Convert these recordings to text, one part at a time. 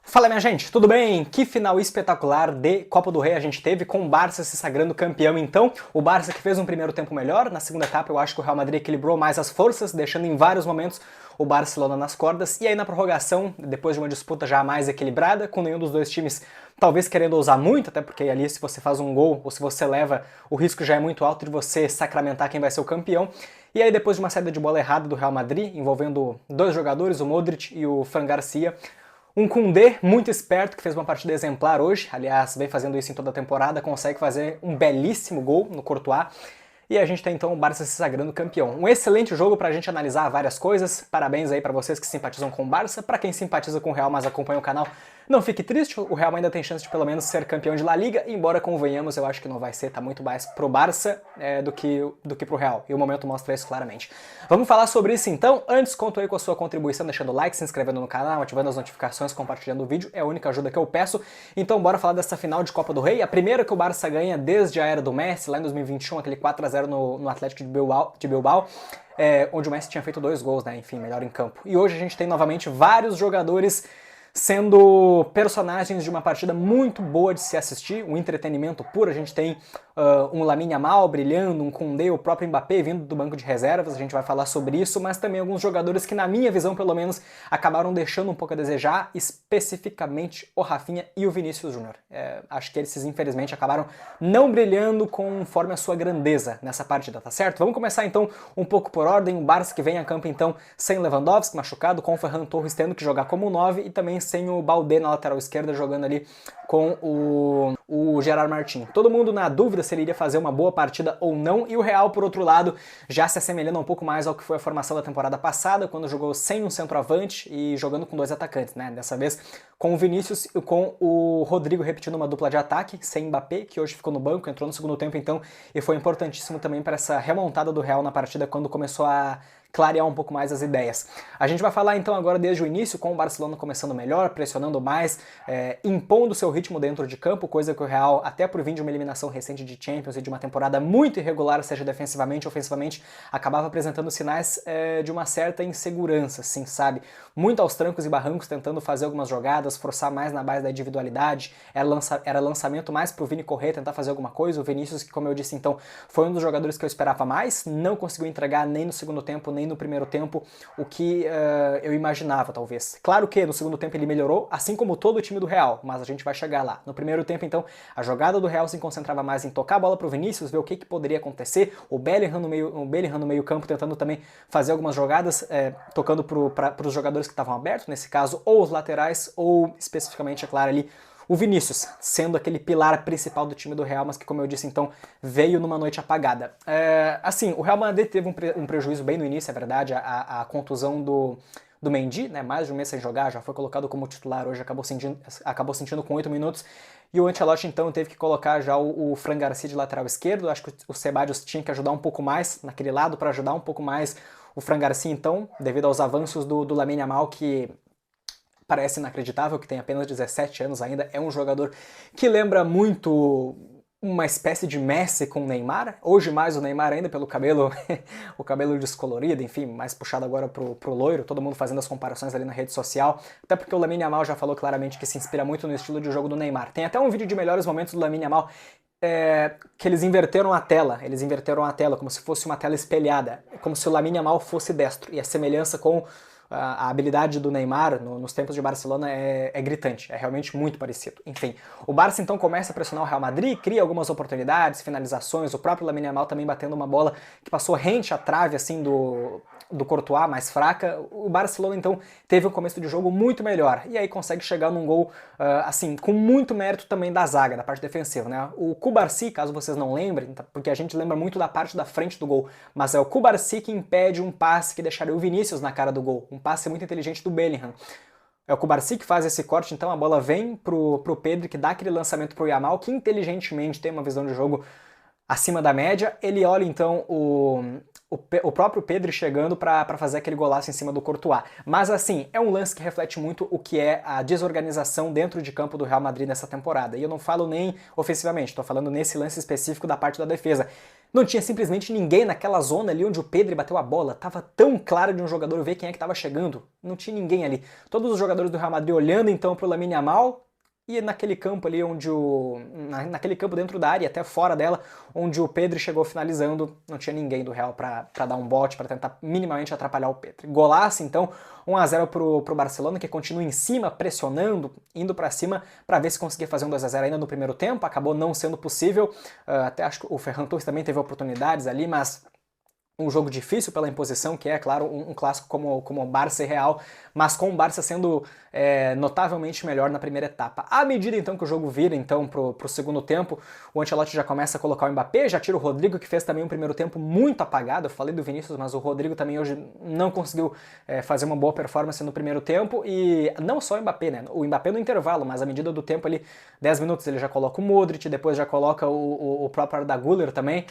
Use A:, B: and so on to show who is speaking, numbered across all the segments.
A: Fala minha gente, tudo bem? Que final espetacular de Copa do Rei a gente teve com o Barça se sagrando campeão então. O Barça que fez um primeiro tempo melhor, na segunda etapa eu acho que o Real Madrid equilibrou mais as forças, deixando em vários momentos o Barcelona nas cordas. E aí na prorrogação, depois de uma disputa já mais equilibrada, com nenhum dos dois times talvez querendo ousar muito, até porque ali se você faz um gol ou se você leva, o risco já é muito alto de você sacramentar quem vai ser o campeão. E aí depois de uma saída de bola errada do Real Madrid, envolvendo dois jogadores, o Modric e o Fran Garcia, um Koundé muito esperto, que fez uma partida exemplar hoje, aliás, vem fazendo isso em toda a temporada, consegue fazer um belíssimo gol no Courtois, e a gente tem então o Barça se sagrando campeão. Um excelente jogo pra gente analisar várias coisas, parabéns aí pra vocês que simpatizam com o Barça, pra quem simpatiza com o Real, mas acompanha o canal, não fique triste, o Real ainda tem chance de pelo menos ser campeão de La Liga, embora convenhamos, eu acho que não vai ser, tá muito mais pro Barça do que pro Real, e o momento mostra isso claramente. Vamos falar sobre isso então. Antes, conto aí com a sua contribuição, deixando o like, se inscrevendo no canal, ativando as notificações, compartilhando o vídeo, é a única ajuda que eu peço. Então bora falar dessa final de Copa do Rei, a primeira que o Barça ganha desde a era do Messi, lá em 2021, aquele 4-0 no Atlético de Bilbao, onde o Messi tinha feito 2 gols, né, enfim, melhor em campo. E hoje a gente tem novamente vários jogadores sendo personagens de uma partida muito boa de se assistir, um entretenimento puro. A gente tem um Lamine Yamal brilhando, um Koundé, o próprio Mbappé vindo do banco de reservas, a gente vai falar sobre isso, mas também alguns jogadores que, na minha visão, pelo menos, acabaram deixando um pouco a desejar, especificamente o Rafinha e o Vinícius Júnior. Acho que eles, infelizmente, acabaram não brilhando conforme a sua grandeza nessa partida, tá certo? Vamos começar, então, um pouco por ordem. O Barça que vem a campo, então, sem Lewandowski, machucado, com o Ferran Torres tendo que jogar como 9 e também sem o Baldé na lateral esquerda, jogando ali com o Gerard Martin. Todo mundo na dúvida se ele iria fazer uma boa partida ou não, e o Real, por outro lado, já se assemelhando um pouco mais ao que foi a formação da temporada passada, quando jogou sem um centroavante e jogando com 2 atacantes, né? Dessa vez com o Vinícius e com o Rodrigo repetindo uma dupla de ataque, sem Mbappé, que hoje ficou no banco, entrou no segundo tempo então, e foi importantíssimo também para essa remontada do Real na partida, quando começou a clarear um pouco mais as ideias. A gente vai falar então agora desde o início, com o Barcelona começando melhor, pressionando mais, impondo seu ritmo dentro de campo, coisa que o Real, até por vir de uma eliminação recente de Champions e de uma temporada muito irregular, seja defensivamente ou ofensivamente, acabava apresentando sinais de uma certa insegurança, assim, sabe? Muito aos trancos e barrancos, tentando fazer algumas jogadas, forçar mais na base da individualidade, era lançamento mais pro Vini correr, tentar fazer alguma coisa. O Vinícius, que como eu disse então, foi um dos jogadores que eu esperava mais, não conseguiu entregar nem no segundo tempo, nem no primeiro tempo, o que eu imaginava, talvez. Claro que no segundo tempo ele melhorou, assim como todo o time do Real, mas a gente vai chegar lá. No primeiro tempo, então, a jogada do Real se concentrava mais em tocar a bola pro Vinícius, ver o que poderia acontecer, o Bellingham no meio campo tentando também fazer algumas jogadas, tocando pros jogadores que estavam abertos, nesse caso, ou os laterais, ou especificamente, é claro, ali, o Vinícius, sendo aquele pilar principal do time do Real, mas que, como eu disse, então, veio numa noite apagada. Assim, o Real Madrid teve um prejuízo bem no início, é verdade, a contusão do Mendy, né, mais de um mês sem jogar, já foi colocado como titular hoje, acabou sentindo com 8 minutos, e o Ancelotti, então, teve que colocar já o Fran Garcia de lateral esquerdo. Acho que o Ceballos tinha que ajudar um pouco mais naquele lado, para ajudar um pouco mais o Fran Garcia, então, devido aos avanços do Lamine Yamal, que parece inacreditável, que tem apenas 17 anos ainda, é um jogador que lembra muito uma espécie de Messi com o Neymar, hoje mais o Neymar ainda pelo cabelo, o cabelo descolorido, enfim, mais puxado agora pro loiro, todo mundo fazendo as comparações ali na rede social, até porque o Lamine Yamal já falou claramente que se inspira muito no estilo de jogo do Neymar. Tem até um vídeo de melhores momentos do Lamine Yamal, que eles inverteram a tela, como se fosse uma tela espelhada, como se o Lamine Yamal fosse destro, e a semelhança com a habilidade do Neymar nos tempos de Barcelona é gritante, é realmente muito parecido. Enfim, o Barça então começa a pressionar o Real Madrid, cria algumas oportunidades, finalizações, o próprio Lamine Yamal também batendo uma bola que passou rente à trave assim do Courtois, mais fraca. O Barcelona então teve um começo de jogo muito melhor, e aí consegue chegar num gol assim, com muito mérito também da zaga, da parte defensiva, né? O Cubarsí, caso vocês não lembrem, porque a gente lembra muito da parte da frente do gol, mas é o Cubarsí que impede um passe que deixaria o Vinícius na cara do gol, um passe muito inteligente do Bellingham. É o Cubarsí que faz esse corte, então a bola vem pro Pedri, que dá aquele lançamento pro Yamal, que inteligentemente tem uma visão de jogo acima da média. Ele olha então o próprio Pedri chegando para fazer aquele golaço em cima do Courtois. Mas assim, é um lance que reflete muito o que é a desorganização dentro de campo do Real Madrid nessa temporada. E eu não falo nem ofensivamente, estou falando nesse lance específico da parte da defesa. Não tinha simplesmente ninguém naquela zona ali onde o Pedri bateu a bola. Tava tão claro de um jogador ver quem é que estava chegando. Não tinha ninguém ali. Todos os jogadores do Real Madrid olhando então para o Lamine Yamal, e naquele campo ali onde naquele campo dentro da área e até fora dela, onde o Pedri chegou finalizando, não tinha ninguém do Real para dar um bote, para tentar minimamente atrapalhar o Pedri. Golaço então, 1-0 pro Barcelona, que continua em cima, pressionando, indo para cima para ver se conseguia fazer um 2-0 ainda no primeiro tempo. Acabou não sendo possível. Até acho que o Ferran Torres também teve oportunidades ali, mas um jogo difícil pela imposição, que é, claro, um clássico como Barça e Real, mas com o Barça sendo notavelmente melhor na primeira etapa. À medida, então, que o jogo vira então, pro segundo tempo, o Ancelotti já começa a colocar o Mbappé, já tira o Rodrigo, que fez também um primeiro tempo muito apagado. Eu falei do Vinícius, mas o Rodrigo também hoje não conseguiu fazer uma boa performance no primeiro tempo, e não só o Mbappé, né? O Mbappé no intervalo, mas à medida do tempo ali, 10 minutos, ele já coloca o Modric, depois já coloca o próprio Arda Güler também.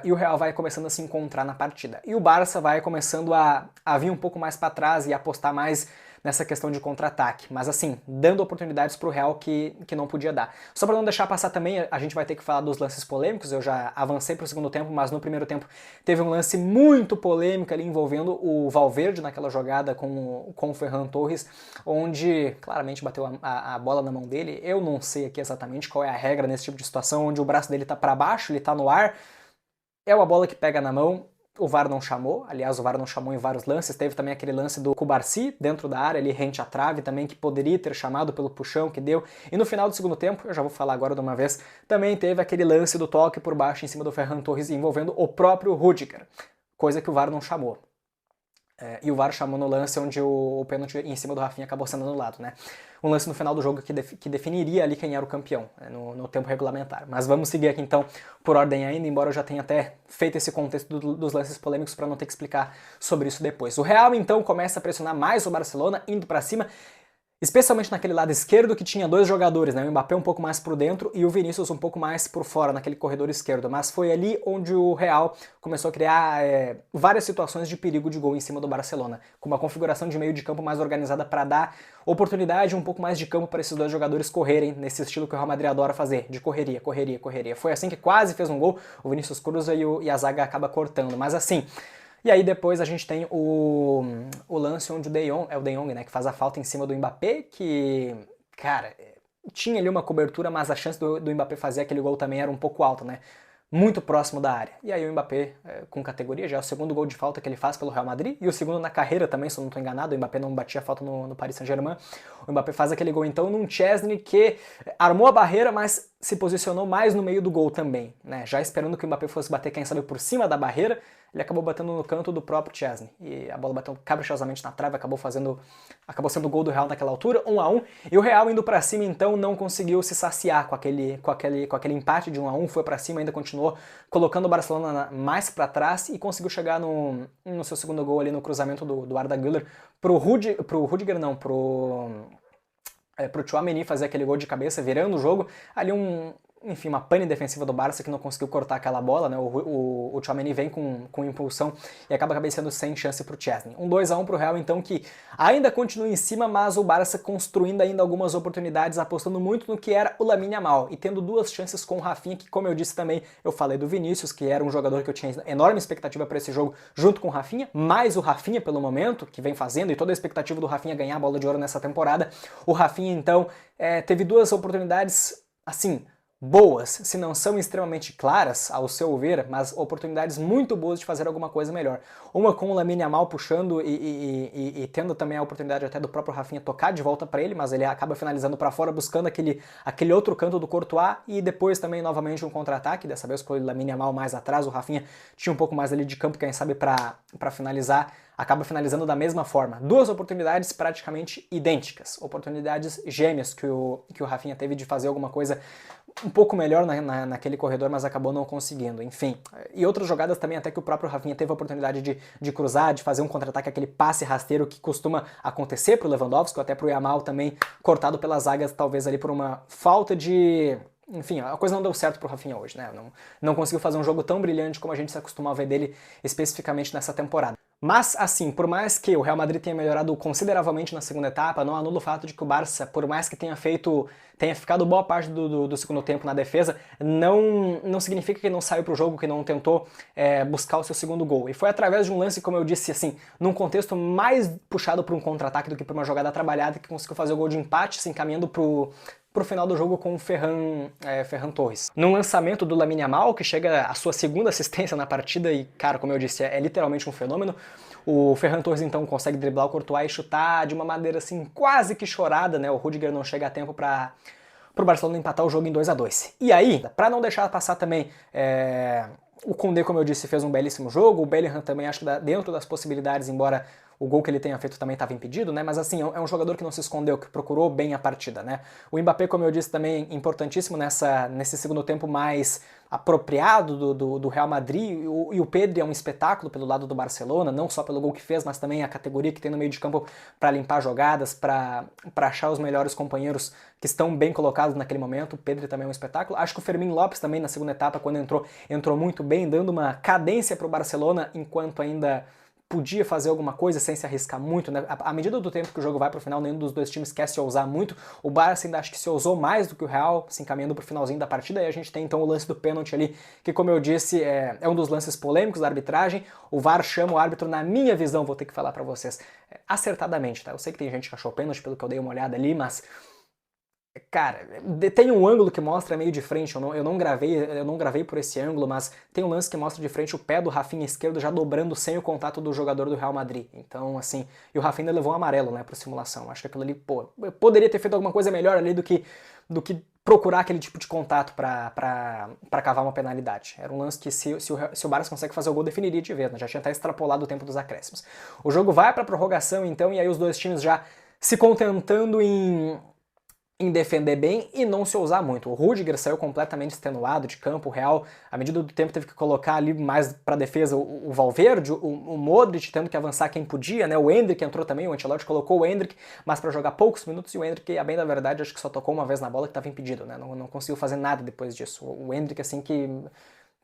A: E o Real vai começando a se encontrar na partida. E o Barça vai começando a vir um pouco mais para trás e apostar mais nessa questão de contra-ataque. Mas assim, dando oportunidades para o Real que não podia dar. Só para não deixar passar também, a gente vai ter que falar dos lances polêmicos. Eu já avancei para o segundo tempo, mas no primeiro tempo teve um lance muito polêmico ali envolvendo o Valverde naquela jogada com o Ferran Torres, onde claramente bateu a bola na mão dele. Eu não sei aqui exatamente qual é a regra nesse tipo de situação, onde o braço dele está para baixo, ele está no ar. É uma bola que pega na mão, o VAR não chamou, aliás o VAR não chamou em vários lances, teve também aquele lance do Cubarsí dentro da área, ali rente à trave também, que poderia ter chamado pelo puxão que deu, e no final do segundo tempo, eu já vou falar agora de uma vez, também teve aquele lance do toque por baixo em cima do Ferran Torres envolvendo o próprio Rüdiger, coisa que o VAR não chamou. E o VAR chamou no lance onde o pênalti em cima do Rafinha acabou sendo anulado, né? Um lance no final do jogo que definiria ali quem era o campeão, né, no tempo regulamentar. Mas vamos seguir aqui então por ordem ainda, embora eu já tenha até feito esse contexto dos lances polêmicos para não ter que explicar sobre isso depois. O Real então começa a pressionar mais o Barcelona, indo para cima, especialmente naquele lado esquerdo que tinha dois jogadores, né? O Mbappé um pouco mais por dentro e o Vinícius um pouco mais por fora, naquele corredor esquerdo. Mas foi ali onde o Real começou a criar várias situações de perigo de gol em cima do Barcelona, com uma configuração de meio de campo mais organizada para dar oportunidade, um pouco mais de campo para esses dois jogadores correrem, nesse estilo que o Real Madrid adora fazer, de correria, correria, correria. Foi assim que quase fez um gol, o Vinícius cruza e a zaga acaba cortando. Mas assim... E aí depois a gente tem o lance onde o De Jong, né, que faz a falta em cima do Mbappé, que, cara, tinha ali uma cobertura, mas a chance do Mbappé fazer aquele gol também era um pouco alta, né? Muito próximo da área. E aí o Mbappé, com categoria, já é o segundo gol de falta que ele faz pelo Real Madrid, e o segundo na carreira também, se eu não estou enganado, o Mbappé não batia falta no Paris Saint-Germain. O Mbappé faz aquele gol então num Chesney que armou a barreira, mas se posicionou mais no meio do gol também, né? Já esperando que o Mbappé fosse bater, quem sabe, por cima da barreira, ele acabou batendo no canto do próprio Chesney. E a bola bateu caprichosamente na trave, acabou sendo o gol do Real naquela altura, 1-1. E o Real indo pra cima, então, não conseguiu se saciar com aquele empate de 1-1, foi pra cima, ainda continuou colocando o Barcelona mais pra trás e conseguiu chegar no seu segundo gol ali no cruzamento do Arda Güler pro Tchouaméni fazer aquele gol de cabeça, virando o jogo. Ali enfim, uma pane defensiva do Barça que não conseguiu cortar aquela bola, né? O Tchouaméni vem com impulsão e acaba cabeceando sem chance pro Chesney. 2-1 pro Real, então, que ainda continua em cima, mas o Barça construindo ainda algumas oportunidades, apostando muito no que era o Lamine Yamal e tendo duas chances com o Rafinha, que, como eu disse também, eu falei do Vinícius, que era um jogador que eu tinha enorme expectativa para esse jogo, junto com o Rafinha, mais o Rafinha pelo momento, que vem fazendo, e toda a expectativa do Rafinha ganhar a bola de ouro nessa temporada. O Rafinha, então, teve duas oportunidades, assim, boas, se não são extremamente claras, ao seu ver, mas oportunidades muito boas de fazer alguma coisa melhor. Uma com o Lamine Yamal puxando e tendo também a oportunidade até do próprio Rafinha tocar de volta para ele, mas ele acaba finalizando para fora, buscando aquele outro canto do Courtois, e depois também novamente um contra-ataque, dessa vez com o Lamine Yamal mais atrás, o Rafinha tinha um pouco mais ali de campo, quem sabe, para finalizar, acaba finalizando da mesma forma. Duas oportunidades praticamente idênticas, oportunidades gêmeas que o Rafinha teve de fazer alguma coisa um pouco melhor naquele corredor, mas acabou não conseguindo, enfim. E outras jogadas também, até que o próprio Rafinha teve a oportunidade de cruzar, de fazer um contra-ataque, aquele passe rasteiro que costuma acontecer pro Lewandowski, ou até pro Yamal também, cortado pelas zagas, talvez ali por uma falta de... Enfim, a coisa não deu certo pro Rafinha hoje, né? Não conseguiu fazer um jogo tão brilhante como a gente se acostumava a ver dele especificamente nessa temporada. Mas, assim, por mais que o Real Madrid tenha melhorado consideravelmente na segunda etapa, não anula o fato de que o Barça, por mais que tenha ficado boa parte do segundo tempo na defesa, não significa que não saiu pro jogo, que não tentou buscar o seu segundo gol. E foi através de um lance, como eu disse, assim, num contexto mais puxado para um contra-ataque do que para uma jogada trabalhada, que conseguiu fazer o gol de empate, se encaminhando pro final do jogo com o Ferran Torres. Num lançamento do Lamine Yamal, que chega à sua segunda assistência na partida e, cara, como eu disse, é literalmente um fenômeno, o Ferran Torres então consegue driblar o Courtois e chutar de uma maneira assim quase que chorada, né? O Rudiger não chega a tempo para o Barcelona empatar o jogo em 2-2. E aí, para não deixar passar também, o Koundé, como eu disse, fez um belíssimo jogo, o Bellingham também acho que dentro das possibilidades, embora o gol que ele tenha feito também estava impedido, né? Mas assim, é um jogador que não se escondeu, que procurou bem a partida, né? O Mbappé, como eu disse, também importantíssimo nesse segundo tempo mais apropriado do Real Madrid, e o Pedri é um espetáculo pelo lado do Barcelona, não só pelo gol que fez, mas também a categoria que tem no meio de campo para limpar jogadas, para achar os melhores companheiros que estão bem colocados naquele momento. O Pedri também é um espetáculo. Acho que o Fermín Lopes também na segunda etapa, quando entrou muito bem, dando uma cadência para o Barcelona, enquanto ainda podia fazer alguma coisa sem se arriscar muito, né? À medida do tempo que o jogo vai pro final, nenhum dos dois times quer se ousar muito. O Barça ainda acho que se ousou mais do que o Real, se encaminhando pro finalzinho da partida, e a gente tem então o lance do pênalti ali, que como eu disse, é um dos lances polêmicos da arbitragem. O VAR chama o árbitro, na minha visão, vou ter que falar pra vocês, acertadamente, tá? Eu sei que tem gente que achou pênalti pelo que eu dei uma olhada ali, mas cara, tem um ângulo que mostra meio de frente, eu não gravei por esse ângulo, mas tem um lance que mostra de frente o pé do Rafinha esquerdo já dobrando sem o contato do jogador do Real Madrid. Então, assim, e o Rafinha levou um amarelo, né, por simulação. Acho que aquilo ali, pô, eu poderia ter feito alguma coisa melhor ali do que procurar aquele tipo de contato pra cavar uma penalidade. Era um lance que se o Barça consegue fazer o gol, definiria de vez, né? Já tinha até extrapolado o tempo dos acréscimos. O jogo vai pra prorrogação, então, e aí os dois times já se contentando em defender bem e não se ousar muito. O Rudiger saiu completamente extenuado de campo, o Real, à medida do tempo, teve que colocar ali mais para defesa o Valverde, o Modric tendo que avançar quem podia, né? O Endrick entrou também, o Ancelotti colocou o Endrick, mas para jogar poucos minutos, e o Endrick, a bem da verdade, acho que só tocou uma vez na bola que estava impedido, né? Não conseguiu fazer nada depois disso. O Endrick, assim que...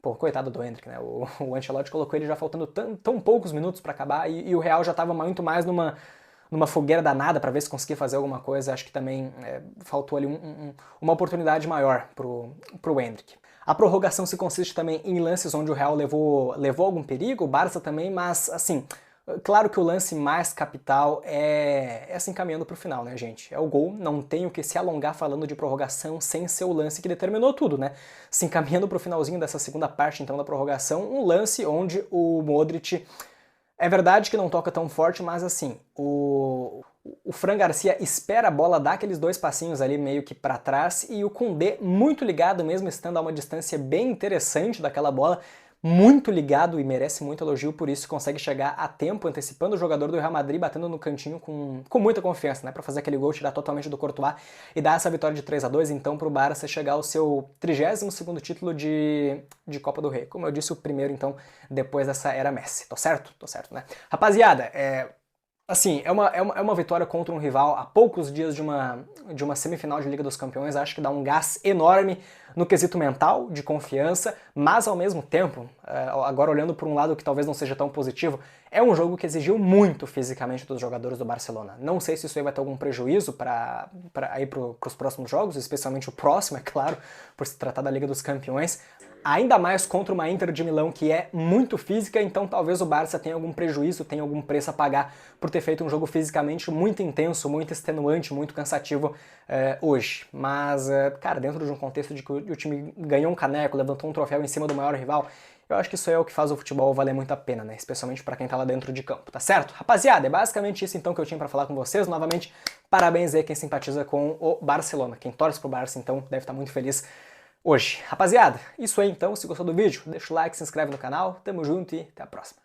A: Pô, coitado do Endrick, né? O Ancelotti colocou ele já faltando tão poucos minutos para acabar, e o Real já estava muito mais numa fogueira danada para ver se conseguia fazer alguma coisa. Acho que também faltou ali uma oportunidade maior pro Endrick. A prorrogação se consiste também em lances onde o Real levou algum perigo, o Barça também, mas assim, claro que o lance mais capital é se encaminhando para o final, né, gente? É o gol, não tenho que se alongar falando de prorrogação sem ser o lance que determinou tudo, né? Se encaminhando para o finalzinho dessa segunda parte, então, da prorrogação, um lance onde o Modric... É verdade que não toca tão forte, mas assim, o Fran Garcia espera a bola, dá aqueles dois passinhos ali meio que para trás, e o Koundé, muito ligado, mesmo estando a uma distância bem interessante daquela bola, muito ligado e merece muito elogio por isso, consegue chegar a tempo, antecipando o jogador do Real Madrid, batendo no cantinho com muita confiança, né, para fazer aquele gol, tirar totalmente do Courtois e dar essa vitória de 3-2, então pro Barça chegar ao seu 32º título de Copa do Rei. Como eu disse, o primeiro, então, depois dessa era Messi. Tô certo? Tô certo, né? Rapaziada, assim, é uma vitória contra um rival a poucos dias de uma semifinal de Liga dos Campeões. Acho que dá um gás enorme no quesito mental, de confiança, mas ao mesmo tempo, agora olhando por um lado que talvez não seja tão positivo, é um jogo que exigiu muito fisicamente dos jogadores do Barcelona. Não sei se isso aí vai ter algum prejuízo para os próximos jogos, especialmente o próximo, é claro, por se tratar da Liga dos Campeões. Ainda mais contra uma Inter de Milão que é muito física, então talvez o Barça tenha algum prejuízo, tenha algum preço a pagar por ter feito um jogo fisicamente muito intenso, muito extenuante, muito cansativo hoje. Mas, cara, dentro de um contexto de que o time ganhou um caneco, levantou um troféu em cima do maior rival, eu acho que isso é o que faz o futebol valer muito a pena, né? Especialmente pra quem tá lá dentro de campo, tá certo? Rapaziada, é basicamente isso então que eu tinha pra falar com vocês. Novamente, parabéns aí quem simpatiza com o Barcelona. Quem torce pro Barça, então, deve estar muito feliz hoje. Rapaziada, isso aí então. Se gostou do vídeo, deixa o like, se inscreve no canal. Tamo junto e até a próxima.